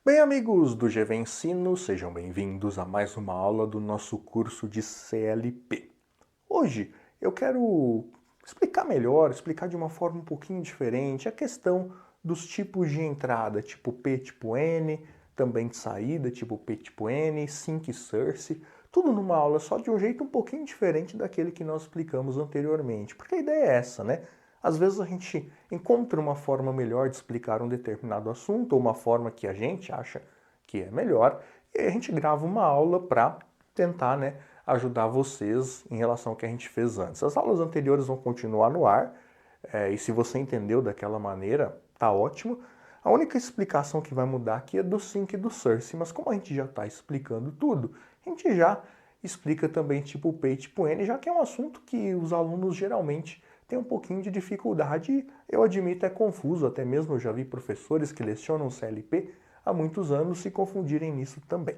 Bem, amigos do GV Ensino, sejam bem-vindos a mais uma aula do nosso curso de CLP. Hoje eu quero explicar melhor, explicar de uma forma um pouquinho diferente a questão dos tipos de entrada, tipo P, tipo N, também de saída, tipo P, tipo N, Sync e Source, tudo numa aula só de um jeito um pouquinho diferente daquele que nós explicamos anteriormente, porque a ideia é essa, né? Às vezes a gente encontra uma forma melhor de explicar um determinado assunto, ou uma forma que a gente acha que é melhor, e aí a gente grava uma aula para tentar, né, ajudar vocês em relação ao que a gente fez antes. As aulas anteriores vão continuar no ar, e se você entendeu daquela maneira, tá ótimo. A única explicação que vai mudar aqui é do Sync e do Source, mas como a gente já está explicando tudo, a gente já explica também tipo P e tipo N, já que é um assunto que os alunos geralmente tem um pouquinho de dificuldade, eu admito, é confuso, até mesmo eu já vi professores que lecionam CLP há muitos anos se confundirem nisso também.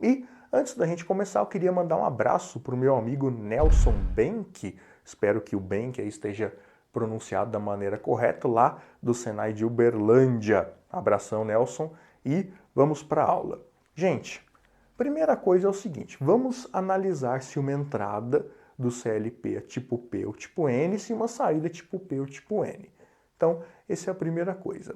E antes da gente começar, eu queria mandar um abraço para o meu amigo Nelson Benck, espero que o Benck aí esteja pronunciado da maneira correta, lá do Senai de Uberlândia. Abração, Nelson, e vamos para a aula. Gente, primeira coisa é o seguinte, vamos analisar se uma entrada do CLP é tipo P ou tipo N, se uma saída é tipo P ou tipo N. Então, essa é a primeira coisa.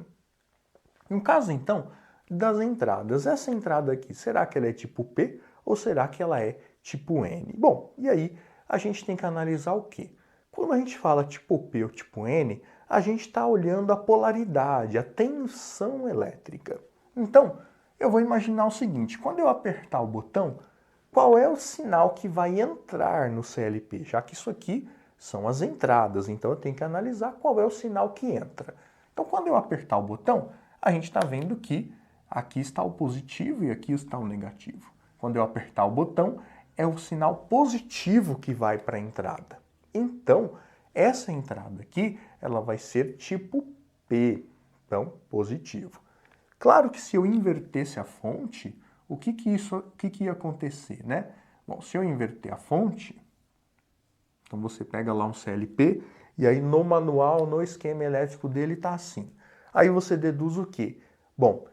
No caso, então, das entradas, essa entrada aqui, será que ela é tipo P ou será que ela é tipo N? Bom, e aí a gente tem que analisar o quê? Quando a gente fala tipo P ou tipo N, a gente está olhando a polaridade, a tensão elétrica. Então, eu vou imaginar o seguinte, quando eu apertar o botão, qual é o sinal que vai entrar no CLP? Já que isso aqui são as entradas, então eu tenho que analisar qual é o sinal que entra. Então, quando eu apertar o botão, a gente está vendo que aqui está o positivo e aqui está o negativo. Quando eu apertar o botão, é o sinal positivo que vai para a entrada. Então, essa entrada aqui, ela vai ser tipo P, então positivo. Claro que se eu invertesse a fonte, o que ia acontecer, né? Bom, se eu inverter a fonte, então você pega lá um CLP e aí no manual, no esquema elétrico dele tá assim. Aí você deduz o quê? Bom,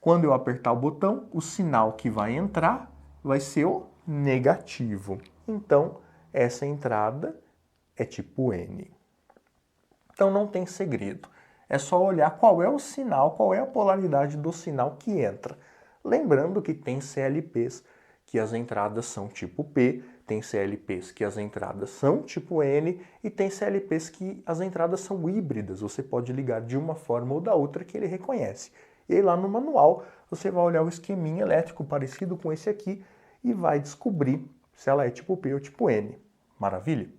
quando eu apertar o botão, o sinal que vai entrar vai ser o negativo. Então, essa entrada é tipo N. Então não tem segredo. É só olhar qual é o sinal, qual é a polaridade do sinal que entra. Lembrando que tem CLPs que as entradas são tipo P, tem CLPs que as entradas são tipo N e tem CLPs que as entradas são híbridas. Você pode ligar de uma forma ou da outra que ele reconhece. E aí lá no manual você vai olhar o esqueminha elétrico parecido com esse aqui e vai descobrir se ela é tipo P ou tipo N. Maravilha?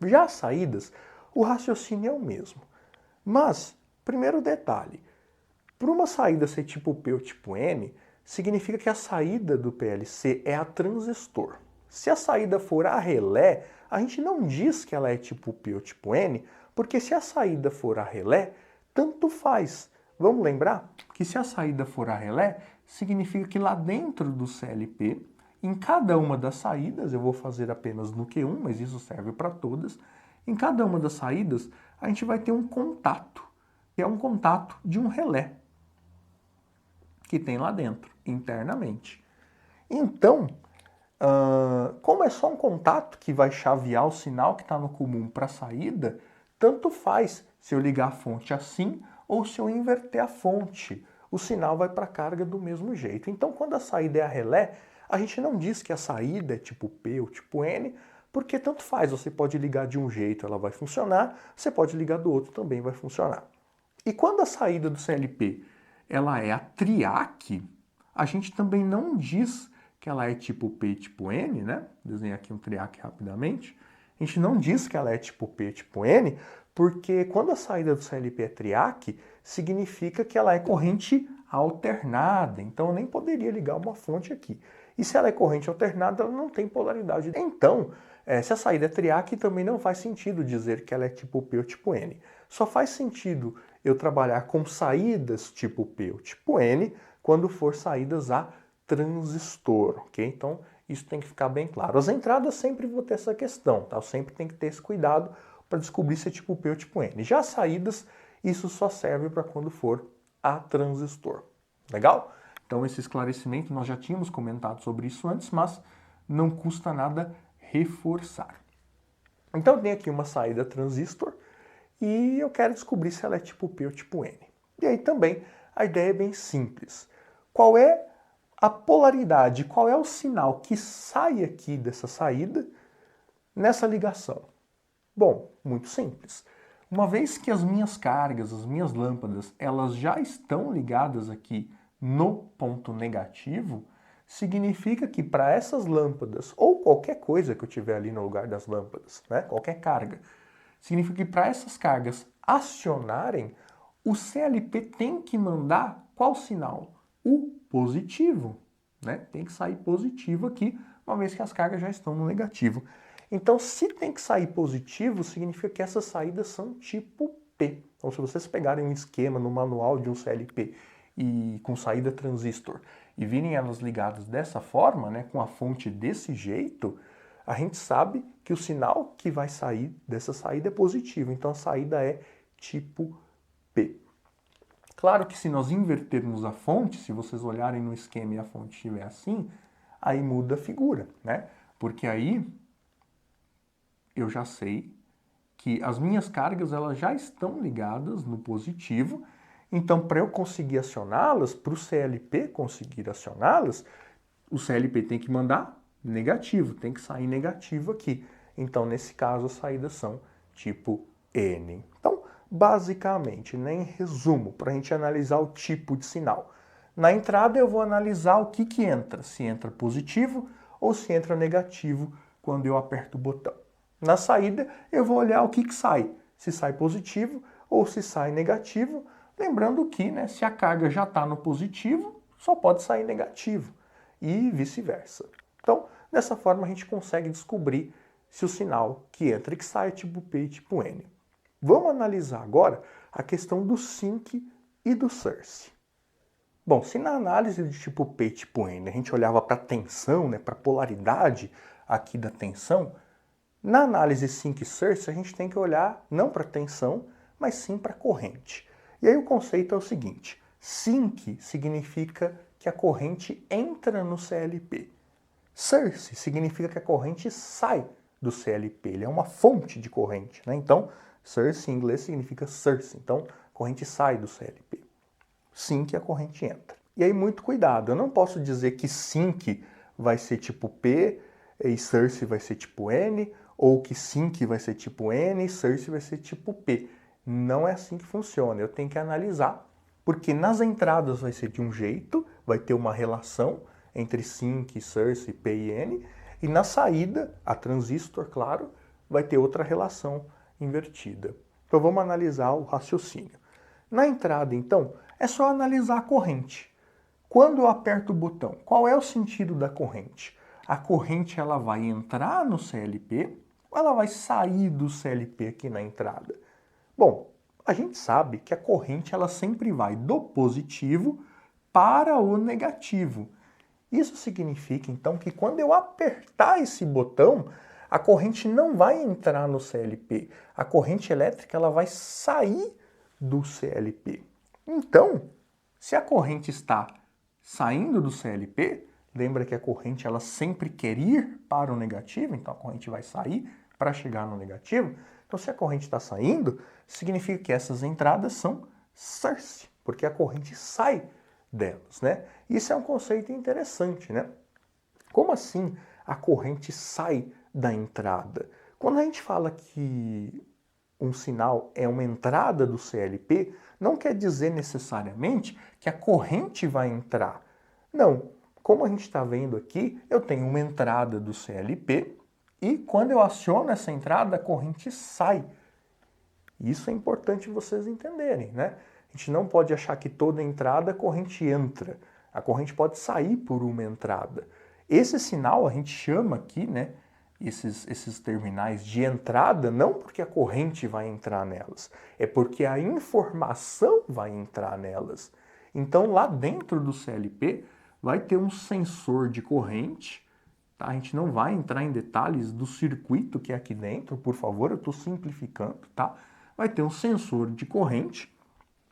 Já as saídas, o raciocínio é o mesmo. Mas, primeiro detalhe, para uma saída ser tipo P ou tipo N, significa que a saída do PLC é a transistor. Se a saída for a relé, a gente não diz que ela é tipo P ou tipo N, porque se a saída for a relé, tanto faz. Vamos lembrar que se a saída for a relé, significa que lá dentro do CLP, em cada uma das saídas, eu vou fazer apenas no Q1, mas isso serve para todas, em cada uma das saídas, a gente vai ter um contato, que é um contato de um relé que tem lá dentro, internamente. Então, como é só um contato que vai chavear o sinal que está no comum para a saída, tanto faz se eu ligar a fonte assim ou se eu inverter a fonte. O sinal vai para a carga do mesmo jeito. Então, quando a saída é a relé, a gente não diz que a saída é tipo P ou tipo N, porque tanto faz. Você pode ligar de um jeito, ela vai funcionar, você pode ligar do outro, também vai funcionar. E quando a saída do CLP ela é a triac, a gente também não diz que ela é tipo P tipo N, né? Desenhar aqui um triac rapidamente. A gente não diz que ela é tipo P tipo N, porque quando a saída do CLP é triac, significa que ela é corrente alternada. Então eu nem poderia ligar uma fonte aqui. E se ela é corrente alternada, ela não tem polaridade. Então, se a saída é triac, também não faz sentido dizer que ela é tipo P ou tipo N. Só faz sentido eu trabalhar com saídas tipo P ou tipo N quando for saídas a transistor, ok? Então, isso tem que ficar bem claro. As entradas sempre vão ter essa questão, tá? Eu sempre tem que ter esse cuidado para descobrir se é tipo P ou tipo N. Já as saídas, isso só serve para quando for a transistor. Legal? Então, esse esclarecimento, nós já tínhamos comentado sobre isso antes, mas não custa nada reforçar. Então, eu tenho aqui uma saída transistor e eu quero descobrir se ela é tipo P ou tipo N. E aí também, a ideia é bem simples. Qual é a polaridade, qual é o sinal que sai aqui dessa saída nessa ligação? Bom, muito simples. Uma vez que as minhas cargas, as minhas lâmpadas, elas já estão ligadas aqui no ponto negativo, significa que para essas lâmpadas, ou qualquer coisa que eu tiver ali no lugar das lâmpadas, né, qualquer carga, significa que para essas cargas acionarem, o CLP tem que mandar qual sinal? O positivo, né? Tem que sair positivo aqui, uma vez que as cargas já estão no negativo. Então, se tem que sair positivo, significa que essas saídas são tipo P. Então, se vocês pegarem um esquema no manual de um CLP e com saída transistor e virem elas ligadas dessa forma, né, com a fonte desse jeito, a gente sabe que o sinal que vai sair dessa saída é positivo. Então, a saída é tipo P. Claro que se nós invertermos a fonte, se vocês olharem no esquema e a fonte estiver assim, aí muda a figura, né? Porque aí eu já sei que as minhas cargas elas já estão ligadas no positivo, então para eu conseguir acioná-las, para o CLP conseguir acioná-las, o CLP tem que mandar negativo, tem que sair negativo aqui. Então nesse caso as saídas são tipo N. Então basicamente, né, em resumo, para a gente analisar o tipo de sinal. Na entrada eu vou analisar o que entra, se entra positivo ou se entra negativo quando eu aperto o botão. Na saída, eu vou olhar o que sai, se sai positivo ou se sai negativo, lembrando que, né, se a carga já está no positivo, só pode sair negativo e vice-versa. Então, dessa forma a gente consegue descobrir se o sinal que entra e que sai é tipo P e tipo N. Vamos analisar agora a questão do sinc e do source. Bom, se na análise de tipo P e tipo N a gente olhava para a tensão, né, para a polaridade aqui da tensão, na análise sinc e source a gente tem que olhar não para a tensão, mas sim para a corrente. E aí o conceito é o seguinte: sinc significa que a corrente entra no CLP. Source significa que a corrente sai do CLP, ele é uma fonte de corrente, né? Então, source em inglês significa source, então a corrente sai do CLP. Sinc a corrente entra. E aí muito cuidado, eu não posso dizer que sinc vai ser tipo P e source vai ser tipo N, ou que sinc vai ser tipo N e source vai ser tipo P. Não é assim que funciona, eu tenho que analisar, porque nas entradas vai ser de um jeito, vai ter uma relação entre sinc, source, P e N, e na saída, a transistor, claro, vai ter outra relação invertida. Então vamos analisar o raciocínio. Na entrada, então, é só analisar a corrente. Quando eu aperto o botão, qual é o sentido da corrente? A corrente ela vai entrar no CLP ou ela vai sair do CLP aqui na entrada? Bom, a gente sabe que a corrente ela sempre vai do positivo para o negativo. Isso significa, então, que quando eu apertar esse botão, a corrente não vai entrar no CLP. A corrente elétrica ela vai sair do CLP. Então, se a corrente está saindo do CLP, lembra que a corrente ela sempre quer ir para o negativo, então a corrente vai sair para chegar no negativo. Então, se a corrente está saindo, significa que essas entradas são source, porque a corrente sai delas, né? Isso é um conceito interessante, né? Como assim a corrente sai da entrada? Quando a gente fala que um sinal é uma entrada do CLP, não quer dizer necessariamente que a corrente vai entrar. Não. Como a gente está vendo aqui, eu tenho uma entrada do CLP e quando eu aciono essa entrada, a corrente sai. Isso é importante vocês entenderem, né? A gente não pode achar que toda entrada a corrente entra. A corrente pode sair por uma entrada. Esse sinal a gente chama aqui, né, esses terminais de entrada, não porque a corrente vai entrar nelas, é porque a informação vai entrar nelas. Então, lá dentro do CLP, vai ter um sensor de corrente, tá? A gente não vai entrar em detalhes do circuito que é aqui dentro, por favor, eu estou simplificando, tá? Vai ter um sensor de corrente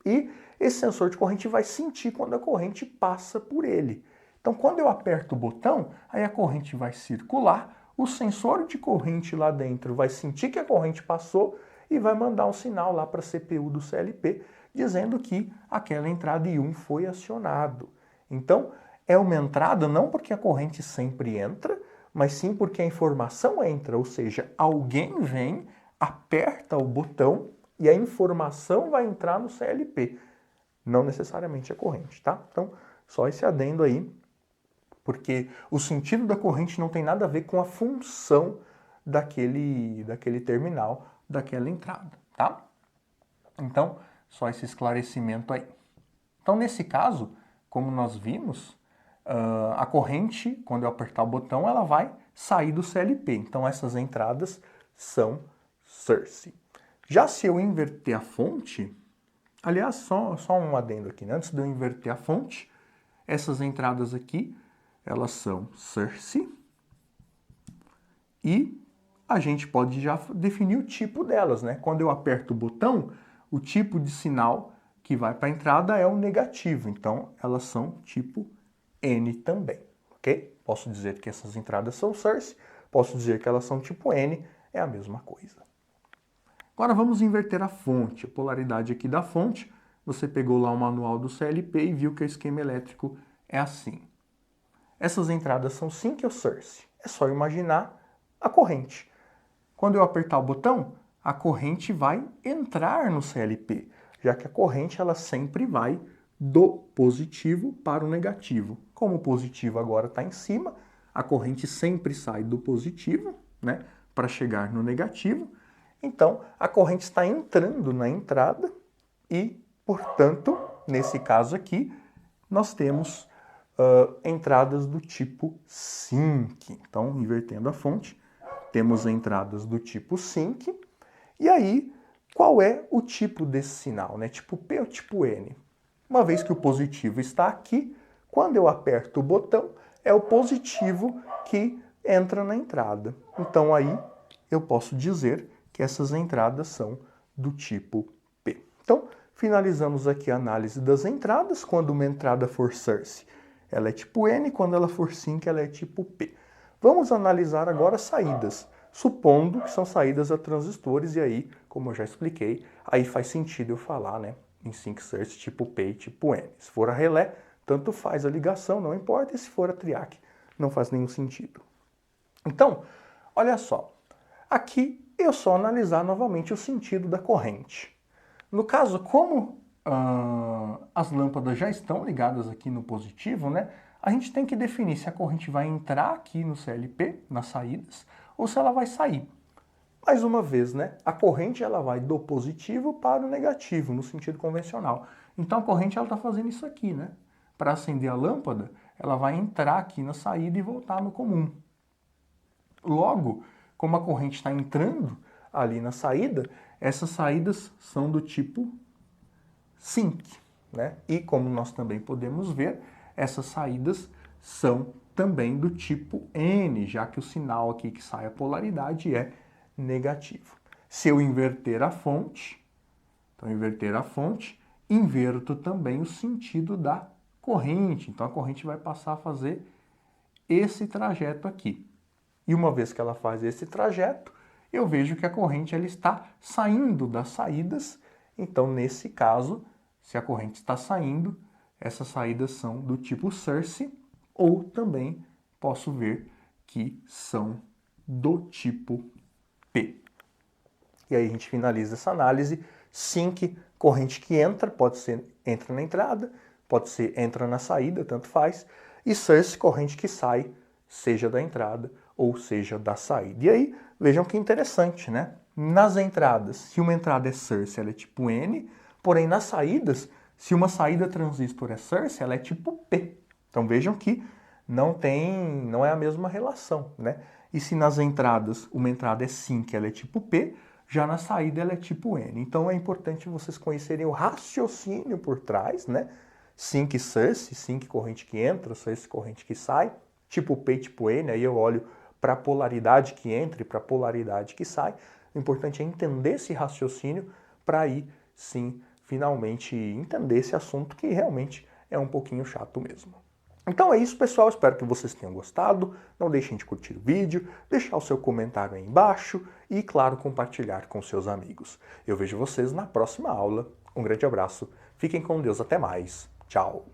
e esse sensor de corrente vai sentir quando a corrente passa por ele. Então, quando eu aperto o botão, aí a corrente vai circular, o sensor de corrente lá dentro vai sentir que a corrente passou e vai mandar um sinal lá para a CPU do CLP, dizendo que aquela entrada I1 foi acionado. Então, é uma entrada não porque a corrente sempre entra, mas sim porque a informação entra, ou seja, alguém vem, aperta o botão e a informação vai entrar no CLP, não necessariamente a corrente, tá? Então, só esse adendo aí, porque o sentido da corrente não tem nada a ver com a função daquele terminal, daquela entrada, tá? Então, só esse esclarecimento aí. Então, nesse caso, como nós vimos, a corrente, quando eu apertar o botão, ela vai sair do CLP. Então, essas entradas são source. Já se eu inverter a fonte, aliás, só um adendo aqui, né? Antes de eu inverter a fonte, essas entradas aqui, elas são source e a gente pode já definir o tipo delas, né? Quando eu aperto o botão, o tipo de sinal que vai para a entrada é o negativo, então elas são tipo N também, ok? Posso dizer que essas entradas são source, posso dizer que elas são tipo N, é a mesma coisa. Agora vamos inverter a fonte, a polaridade aqui da fonte. Você pegou lá o manual do CLP e viu que o esquema elétrico é assim. Essas entradas são sink ou source. É só imaginar a corrente. Quando eu apertar o botão, a corrente vai entrar no CLP, já que a corrente ela sempre vai do positivo para o negativo. Como o positivo agora está em cima, a corrente sempre sai do positivo, né, para chegar no negativo. Então, a corrente está entrando na entrada e, portanto, nesse caso aqui, nós temos entradas do tipo sink. Então, invertendo a fonte, temos entradas do tipo sink. E aí, qual é o tipo desse sinal, né? Tipo P ou tipo N? Uma vez que o positivo está aqui, quando eu aperto o botão, é o positivo que entra na entrada. Então aí eu posso dizer que essas entradas são do tipo P. Então, finalizamos aqui a análise das entradas. Quando uma entrada for source, ela é tipo N, quando ela for sink, ela é tipo P. Vamos analisar agora saídas, supondo que são saídas a transistores, e aí, como eu já expliquei, aí faz sentido eu falar, né, em sink source tipo P e tipo N. Se for a relé, tanto faz a ligação, não importa, e se for a triac, não faz nenhum sentido. Então, olha só, aqui eu só analisar novamente o sentido da corrente. No caso, como as lâmpadas já estão ligadas aqui no positivo, né, a gente tem que definir se a corrente vai entrar aqui no CLP, nas saídas, ou se ela vai sair. Mais uma vez, né, a corrente ela vai do positivo para o negativo, no sentido convencional. Então a corrente está fazendo isso aqui, né? Para acender a lâmpada, ela vai entrar aqui na saída e voltar no comum. Logo, como a corrente está entrando ali na saída, essas saídas são do tipo sink, né? E como nós também podemos ver, essas saídas são também do tipo N, já que o sinal aqui que sai a polaridade é negativo. Se eu inverter a fonte, então inverter a fonte, inverto também o sentido da corrente. Então a corrente vai passar a fazer esse trajeto aqui. E uma vez que ela faz esse trajeto, eu vejo que a corrente ela está saindo das saídas. Então, nesse caso, se a corrente está saindo, essas saídas são do tipo source, ou também posso ver que são do tipo P. E aí a gente finaliza essa análise. Sink, corrente que entra, pode ser entra na entrada, pode ser entra na saída, tanto faz. E source, corrente que sai, seja da entrada ou seja da saída. E aí, vejam que interessante, né? Nas entradas, se uma entrada é source, ela é tipo N, porém nas saídas, se uma saída transistor é source, ela é tipo P. Então vejam que não é a mesma relação, né? E se nas entradas uma entrada é sink, ela é tipo P, já na saída ela é tipo N. Então é importante vocês conhecerem o raciocínio por trás, né? Sync sus, sync corrente que entra, sus corrente que sai, tipo P, tipo N, aí eu olho para a polaridade que entra e para a polaridade que sai. O importante é entender esse raciocínio para aí sim finalmente entender esse assunto que realmente é um pouquinho chato mesmo. Então é isso, pessoal. Espero que vocês tenham gostado. Não deixem de curtir o vídeo, deixar o seu comentário aí embaixo e, claro, compartilhar com seus amigos. Eu vejo vocês na próxima aula. Um grande abraço. Fiquem com Deus. Até mais. Tchau.